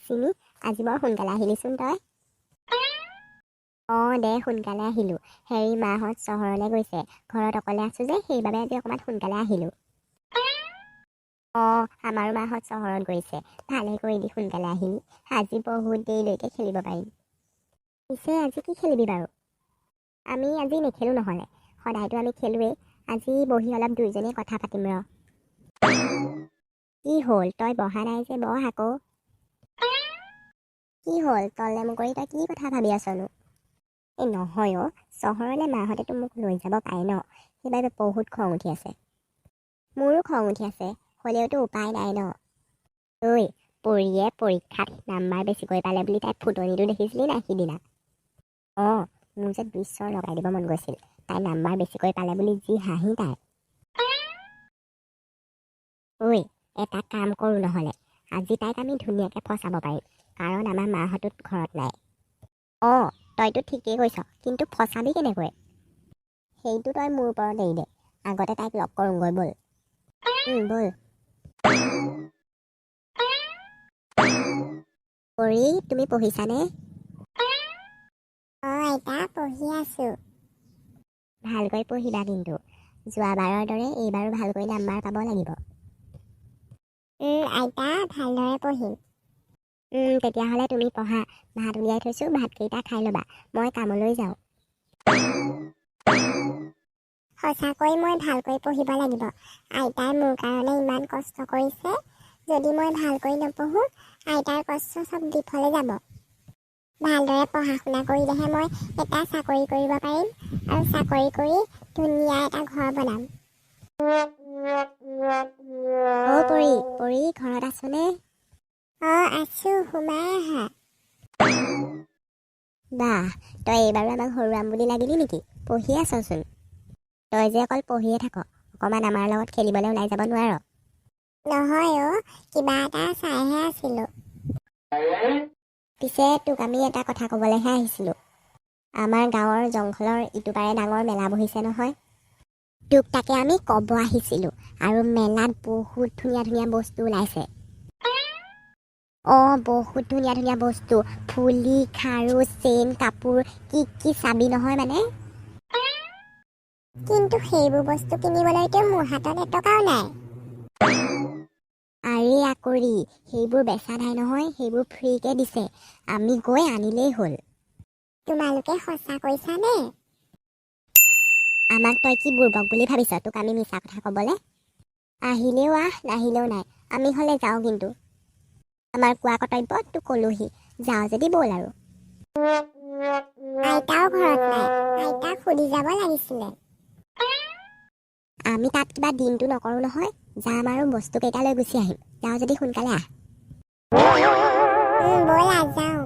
চিনি আজি বৰ সোনকালে আহিলিচোন তই। দে সোনকালে আহিলোঁ। হেৰি মাহঁত চহৰলৈ গৈছে, ঘৰত অকলে আছোঁ যে সেইবাবে আজি অকণমান সোনকালে আহিলোঁ। আমাৰো মাহঁত চহৰত গৈছে, ভালে কৰিলি সোনকালে আহিলি। আজি বহুত দেৰিলৈকে খেলিব পাৰিম। পিছে আজি কি খেলিবি বাৰু? আমি আজি নেখেলোঁ নহ'লে, সদায়তো আমি খেলোৱেই। আজি বহি অলপ দুয়োজনে কথা পাতিম ৰ। কি হ'ল তই বহা নাই যে, বহ আকৌ। কি হ'ল তলে মোক কৰি তই কি কথা ভাবি আছনো? নহয় চহৰলৈ মাহঁতেতো মোক লৈ যাব পাৰে ন, সেইবাবে বহুত খং উঠি আছে। মোৰো খং উঠি আছে, হ'লেওতো উপায় নাই ন। পৰিয়ে পৰীক্ষাত নাম্বাৰ বেছিকৈ পালে বুলি তাই ফুটনিটো দেখিছিলি নাই সিদিনা? মোৰ যে বিশ্বৰ লগাই দিব মন গৈছিল, তাই নাম্বাৰ বেছিকৈ পালে বুলি যি হাঁহি তাই। এটা কাম কৰোঁ নহ'লে, আজি তাইক আমি ধুনীয়াকৈ ফচাব পাৰিম, কাৰণ আমাৰ মাহঁতো ঘৰত নাই। তইতো ঠিকেই কৈছ, কিন্তু ফচাবি কেনেকৈ? সেইটো তই মোৰ ওপৰত এৰি দে, আগতে তাইক লগ কৰোঁগৈ ব'ল। ব'ল। পৰি তুমি পঢ়িছানে? আইতা পঢ়ি আছোঁ। ভালকৈ পঢ়িবা কিন্তু, যোৱাবাৰৰ দৰে এইবাৰো ভালকৈ নাম্বাৰ পাব লাগিব। আইতা ভালদৰে পঢ়িম। তেতিয়াহ'লে তুমি পঢ়া, ভাত উলিয়াই থৈছোঁ, ভাতকেইটা খাই ল'বা, মই কামলৈ যাওঁ। সঁচাকৈ মই ভালকৈ পঢ়িব লাগিব, আইতাই মোৰ কাৰণে ইমান কষ্ট কৰিছে। যদি মই ভালকৈ নপঢ়োঁ, আইতাৰ কষ্ট চব বিফলে যাব। ভালদৰে পঢ়া শুনা কৰিলেহে মই এটা চাকৰি কৰিব পাৰিম, আৰু চাকৰি কৰি ধুনীয়া এটা ঘৰ বনাম। পৰি ঘৰত আছনে? আছোঁ, সোমাই আহা। বাহ, তই এইবাৰো আমাক হৰুৱাম বুলি লাগিলি নেকি? পঢ়ি আছচোন। তই যে অকল পঢ়িয়ে থাক, অকণমান আমাৰ লগত খেলিবলৈ ওলাই যাব নোৱাৰ? নহয় কিবা এটা চাইহে আছিলোঁ। পিছে তোক আমি এটা কথা ক'বলৈহে আহিছিলোঁ। আমাৰ গাঁৱৰ জংঘলৰ ইটো পাৰে ডাঙৰ মেলা বহিছে নহয়। তোক তাকে আমি ক'ব আহিছিলোঁ, আৰু মেলাত বহুত ধুনীয়া ধুনীয়া বস্তু ওলাইছে। বহুত ধুনীয়া ধুনীয়া বস্তু, ফুলি, খাৰু, চেইন, কাপোৰ, কি চাবি নহয় মানে। কিন্তু সেইবোৰ বস্তু কিনিবলৈতো মোৰ হাতত এটকাও নাই। আৰে আকৰি, সেইবোৰ বেচা নাই নহয়, সেইবোৰ ফ্ৰীকে দিছে, আমি গৈ আনিলেই হ'ল। তোমালোকে সঁচা কৈছানে? আমাক তই কি বুৰ্বক বুলি ভাবিছ, তোক আমি মিছা কথা ক'বলৈ? আহিলেও আহ, নাহিলেও নাই, আমি হ'লে যাওঁ কিন্তু। আমাৰ কোৱা কৰ্তব্য তোক ক'লোহি, যাওঁ যদি ব'ল আৰু। আইতাও ঘৰত নাই, আইতাক সুধি যাব লাগিছিলে। আমি তাত কিবা দিনটো নকৰোঁ নহয়, যাম আৰু বস্তু কেইটা লৈ গুচি আহিম। যাওঁ যদি সোনকালে আহ। ব'লা যাওঁ।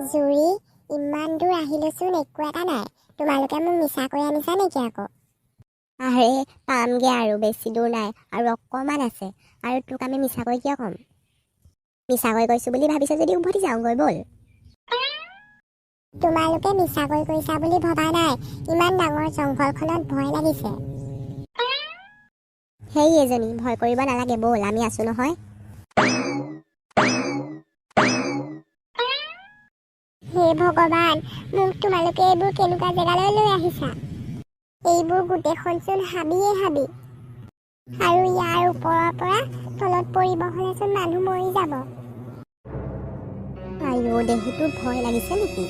জুৰি, ইমান দূৰ আহিলোচোন একো এটা নাই, তোমালোকে মোক মিছা কৈ আনিছা নেকি আকৌ? আৰে পামগে আৰু, বেছি দূৰ নাই আৰু অকণমান আছে, আৰু তোক আমি মিছাকৈ কিয় ক'ম? মিছাকৈ কৈছোঁ বুলি ভাবিছ যদি উভতি যাওঁগৈ ব'ল। তোমালোকে মিছাকৈ কৈছা বুলি ভবা নাই, ইমান ডাঙৰ জংঘলখনত ভয় লাগিছে। সেই এজনী, ভয় কৰিব নালাগে ব'ল, আমি আছোঁ নহয়। হে ভগৱান, মোক তোমালোকে এইবোৰ কেনেকুৱা জেগালৈ লৈ আহিছা? এইবোৰ গোটেইখনচোন হাবিয়ে হাবি, আৰু ইয়াৰ ওপৰৰ পৰা তলত পৰিব হ'লেচোন মানুহ মৰি যাব। আইঅ দেহীটো ভয় লাগিছে নেকি?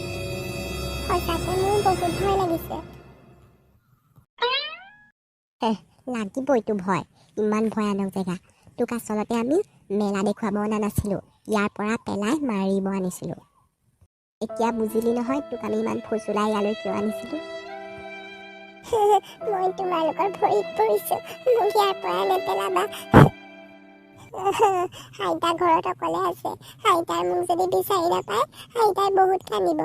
সঁচাকৈ মোৰ বহুত ভয় লাগিছে। লাগিবইতো ভয়, ইমান ভয়ানক জেগা। তোক আচলতে আমি মেলা দেখুৱাব অনা নাছিলোঁ, ইয়াৰ পৰা পেলাই মাৰিব আনিছিলোঁ। এতিয়া বুজিলি নহয় তোক আমি ইমান ফুচুলাই ইয়ালৈ কিয় আনিছিলোঁ? মই তোমালোকৰ ভৰিত পৰিছোঁ, মোক ইয়াৰ পৰা নেপেলাবা। আইতা ঘৰত অকলে আছে, আইতাই মোক যদি বিচাৰি নাপায়, আইতাই বহুত কান্দিব।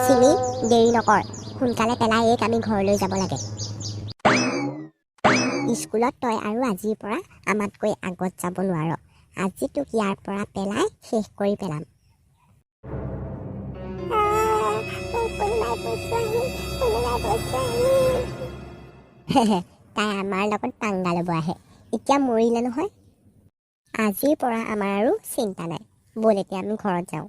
চিলি, দেৰি নকৰ, সোনকালে পেলাই এইক আমি ঘৰলৈ যাব লাগে। স্কুলত তই আৰু আজিৰ পৰা আমাতকৈ আগত যাব নোৱাৰ, আজি তোক ইয়াৰ পৰা পেলাই শেষ কৰি পেলাম। তাই আমাৰ লগত পাংগা ল'ব আহে এতিয়া মৰিলে নহয় আজিৰ পৰা আমাৰ আৰু চিন্তা নাই ব'ল এতিয়া আমি ঘৰত যাওঁ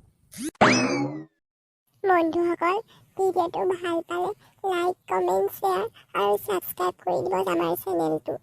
বন্ধুসকল ভিডিঅ'টো ভাল পালে লাইক কমেণ্ট শ্বেয়াৰ আৰু ছাবস্ক্ৰাইব কৰি দিব আমাৰ চেনেলটো